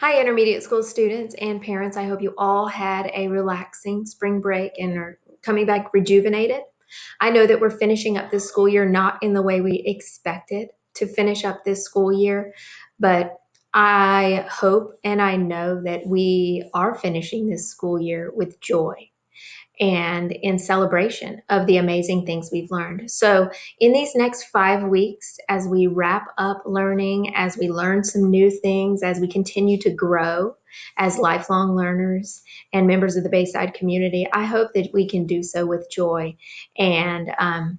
Hi, intermediate school students and parents. I hope you all had a relaxing spring break and are coming back rejuvenated. I know that we're finishing up this school year not in the way we expected to finish up this school year, but I hope and I know that we are finishing this school year with joy and in celebration of the amazing things we've learned. So, in these next 5 weeks, as we wrap up learning, as we learn some new things, as we continue to grow as lifelong learners and members of the Bayside community, I hope that we can do so with joy and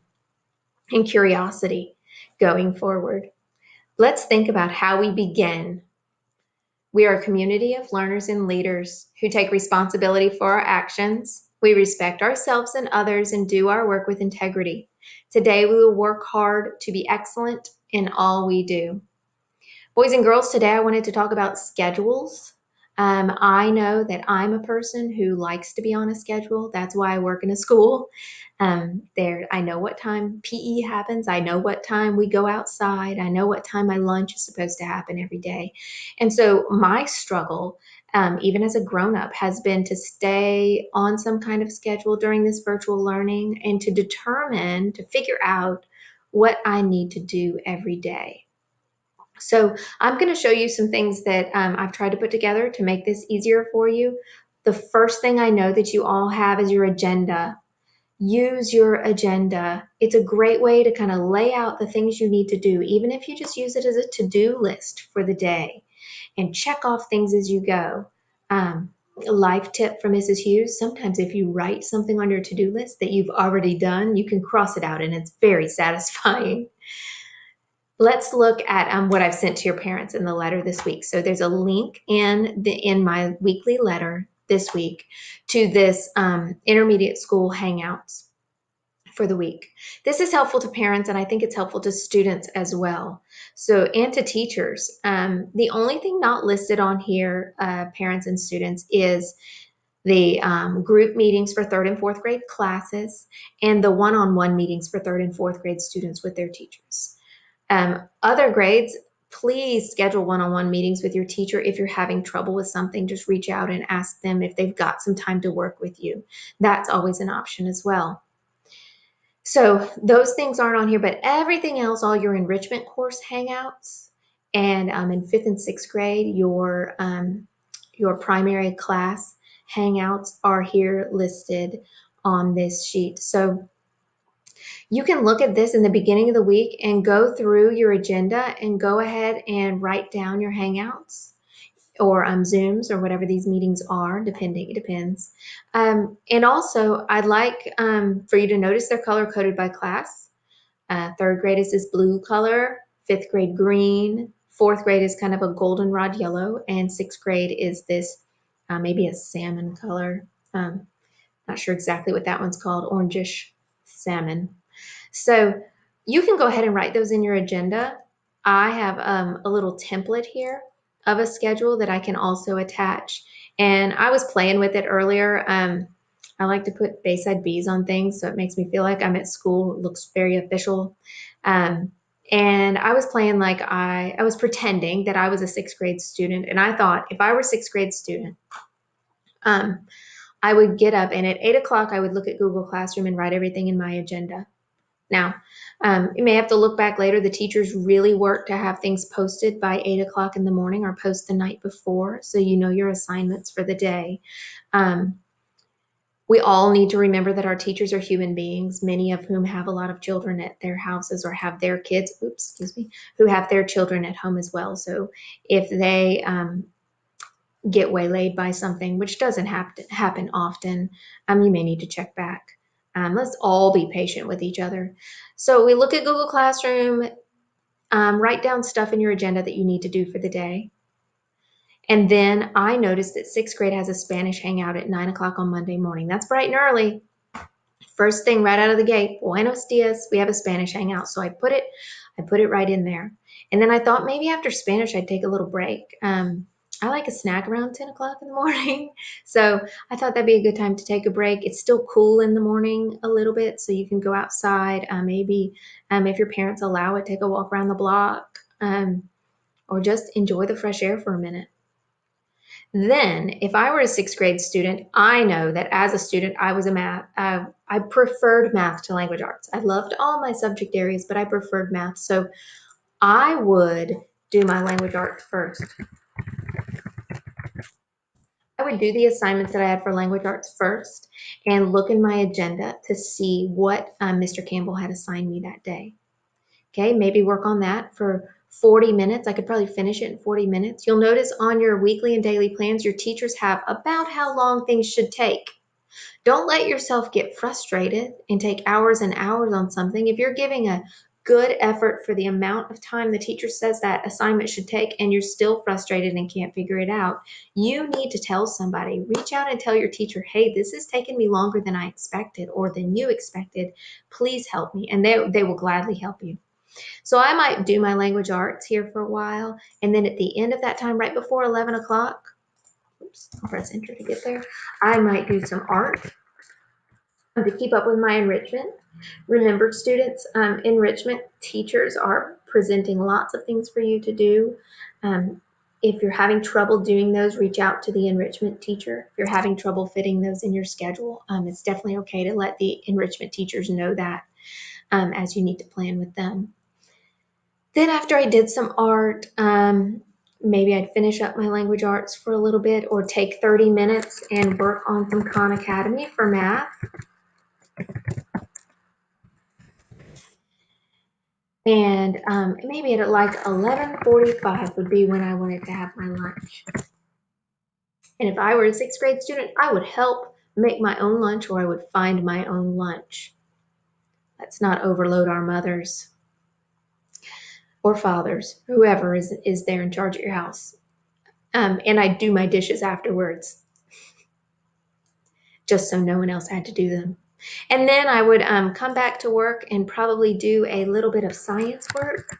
curiosity going forward. Let's think about how we begin. We are a community of learners and leaders who take responsibility for our actions. We respect ourselves and others and do our work with integrity. Today, we will work hard to be excellent in all we do. Boys and girls, today I wanted to talk about schedules. I know that I'm a person who likes to be on a schedule. That's why I work in a school. I know what time PE happens. I know what time we go outside. I know what time my lunch is supposed to happen every day. And so my struggle, even as a grown up, has been to stay on some kind of schedule during this virtual learning and to figure out what I need to do every day. So I'm going to show you some things that I've tried to put together to make this easier for you. The first thing I know that you all have is your agenda. Use your agenda. It's a great way to kind of lay out the things you need to do, even if you just use it as a to-do list for the day and check off things as you go. A life tip from Mrs. Hughes, sometimes if you write something on your to-do list that you've already done, you can cross it out and it's very satisfying. Let's look at what I've sent to your parents in the letter this week. So there's a link in my weekly letter this week to this intermediate school hangouts for the week. This is helpful to parents, and I think it's helpful to students as well. So, and to teachers. The only thing not listed on here, parents and students, is the group meetings for third and fourth grade classes and the one-on-one meetings for third and fourth grade students with their teachers. Other grades, please schedule one-on-one meetings with your teacher. If you're having trouble with something, just reach out and ask them if they've got some time to work with you. That's always an option as well. So those things aren't on here, but everything else, all your enrichment course hangouts, and in fifth and sixth grade, your primary class hangouts are here listed on this sheet. So you can look at this in the beginning of the week and go through your agenda and go ahead and write down your hangouts or Zooms or whatever these meetings are, it depends. And also, I'd like for you to notice they're color coded by class. Third grade is this blue color, fifth grade green, fourth grade is kind of a goldenrod yellow, and sixth grade is this maybe a salmon color. Not sure exactly what that one's called, orangish salmon. So you can go ahead and write those in your agenda. I have a little template here of a schedule that I can also attach. And I was playing with it earlier. I like to put Bayside bees on things, so it makes me feel like I'm at school. It looks very official. And I was playing like I was pretending that I was a sixth grade student. And I thought if I were a sixth grade student, I would get up and at 8 o'clock, I would look at Google Classroom and write everything in my agenda. Now, you may have to look back later. The teachers really work to have things posted by 8 o'clock in the morning or post the night before, so you know your assignments for the day. We all need to remember that our teachers are human beings, many of whom have a lot of children at their houses or have their kids, who have their children at home as well. So if they get waylaid by something, which doesn't happen often, you may need to check back. Let's all be patient with each other. So we look at Google Classroom, write down stuff in your agenda that you need to do for the day. And then I noticed that sixth grade has a Spanish hangout at 9 o'clock on Monday morning. That's bright and early. First thing right out of the gate, buenos dias, we have a Spanish hangout. So I put it right in there. And then I thought maybe after Spanish, I'd take a little break. I like a snack around 10 o'clock in the morning. So I thought that'd be a good time to take a break. It's still cool in the morning a little bit, so you can go outside. Maybe if your parents allow it, take a walk around the block or just enjoy the fresh air for a minute. Then, if I were a sixth grade student, I know that as a student, I was a math. I preferred math to language arts. I loved all my subject areas, but I preferred math. So I would do my language arts first. I would do the assignments that I had for language arts first and look in my agenda to see what Mr. Campbell had assigned me that day. Okay, maybe work on that for 40 minutes. I could probably finish it in 40 minutes. You'll notice on your weekly and daily plans, your teachers have about how long things should take. Don't let yourself get frustrated and take hours and hours on something. If you're giving a good effort for the amount of time the teacher says that assignment should take and you're still frustrated and can't figure it out, you need to tell somebody. Reach out and tell your teacher, hey, this is taking me longer than I expected or than you expected. Please help me. And they will gladly help you. So I might do my language arts here for a while. And then at the end of that time, right before 11 o'clock, oops, I'll press enter to get there, I might do some art to keep up with my enrichment. Remember, students, enrichment teachers are presenting lots of things for you to do. If you're having trouble doing those, reach out to the enrichment teacher. If you're having trouble fitting those in your schedule, it's definitely okay to let the enrichment teachers know that as you need to plan with them. Then after I did some art, maybe I'd finish up my language arts for a little bit or take 30 minutes and work on some Khan Academy for math. And maybe at like 11:45 would be when I wanted to have my lunch. And if I were a sixth grade student, I would help make my own lunch or I would find my own lunch. Let's not overload our mothers or fathers, whoever is there in charge at your house. And I'd do my dishes afterwards, just so no one else had to do them. And then I would come back to work and probably do a little bit of science work,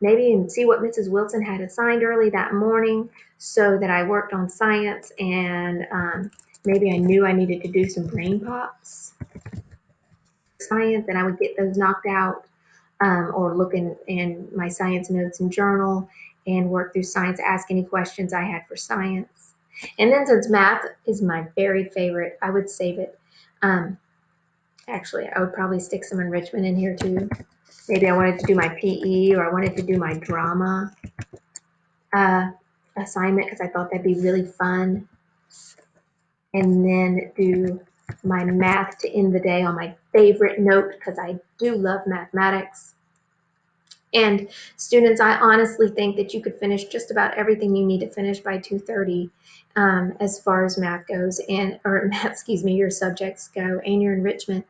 maybe, and see what Mrs. Wilson had assigned early that morning so that I worked on science and maybe I knew I needed to do some brain pops science and I would get those knocked out or look in my science notes and journal and work through science, ask any questions I had for science. And then since math is my very favorite, I would save it. Actually, I would probably stick some enrichment in here too. Maybe I wanted to do my PE or I wanted to do my drama assignment because I thought that'd be really fun. And then do my math to end the day on my favorite note because I do love mathematics. And students, I honestly think that you could finish just about everything you need to finish by 2:30 as far as math goes or excuse me, your subjects go and your enrichment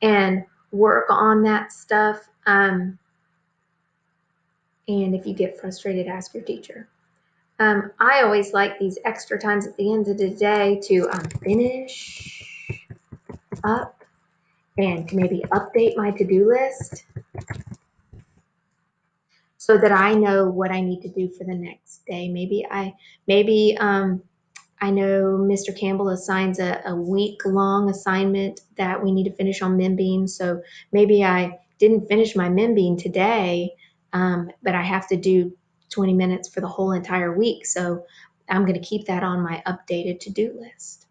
and work on that stuff. And if you get frustrated, ask your teacher. I always like these extra times at the end of the day to finish up and to maybe update my to-do list so that I know what I need to do for the next day. Maybe I know Mr. Campbell assigns a week-long assignment that we need to finish on membean. So maybe I didn't finish my membean today, but I have to do 20 minutes for the whole entire week. So I'm going to keep that on my updated to-do list.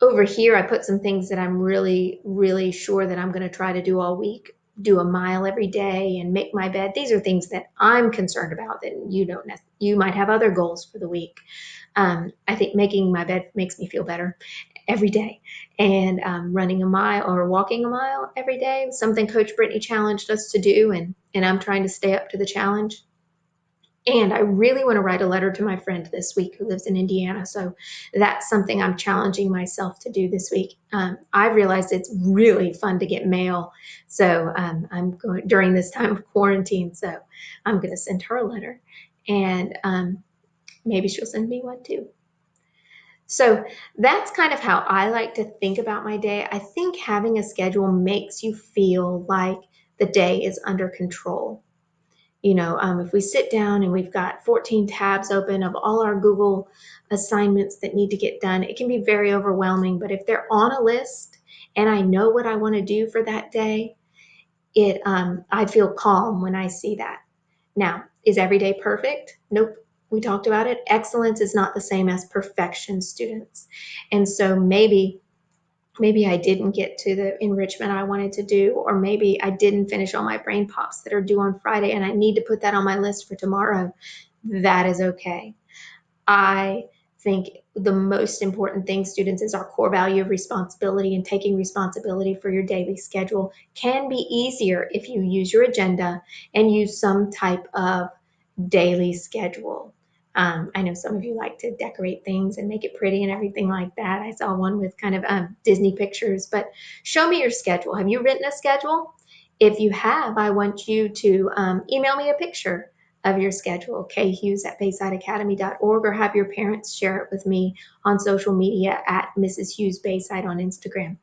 Over here, I put some things that I'm really, really sure that I'm going to try to do all week. Do a mile every day and make my bed. These are things that I'm concerned about that you might have other goals for the week. I think making my bed makes me feel better every day. And running a mile or walking a mile every day, something Coach Brittany challenged us to do, and I'm trying to stay up to the challenge. And I really want to write a letter to my friend this week who lives in Indiana. So that's something I'm challenging myself to do this week. I've realized it's really fun to get mail. So I'm going during this time of quarantine. So I'm going to send her a letter and maybe she'll send me one too. So that's kind of how I like to think about my day. I think having a schedule makes you feel like the day is under control. If we sit down and we've got 14 tabs open of all our Google assignments that need to get done, it can be very overwhelming. But if they're on a list and I know what I want to do for that day, I feel calm when I see that. Now, is every day perfect? Nope. We talked about it. Excellence is not the same as perfection, students. And so maybe I didn't get to the enrichment I wanted to do, or maybe I didn't finish all my brain pops that are due on Friday and I need to put that on my list for tomorrow. That is okay. I think the most important thing, students, is our core value of responsibility, and taking responsibility for your daily schedule can be easier if you use your agenda and use some type of daily schedule. I know some of you like to decorate things and make it pretty and everything like that. I saw one with kind of Disney pictures, but show me your schedule. Have you written a schedule? If you have, I want you to email me a picture of your schedule, khughes@baysideacademy.org, or have your parents share it with me on social media at Mrs. Hughes Bayside on Instagram.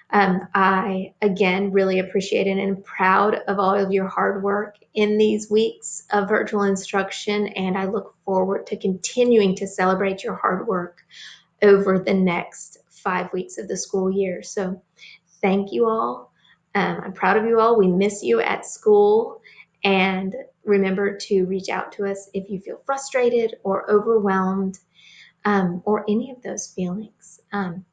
I, again, really appreciate it and am proud of all of your hard work in these weeks of virtual instruction, and I look forward to continuing to celebrate your hard work over the next 5 weeks of the school year. So thank you all. I'm proud of you all. We miss you at school, and remember to reach out to us if you feel frustrated or overwhelmed, or any of those feelings.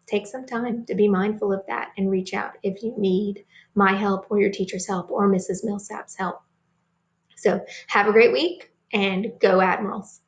Take some time to be mindful of that and reach out if you need my help or your teacher's help or Mrs. Millsap's help. So have a great week and go Admirals.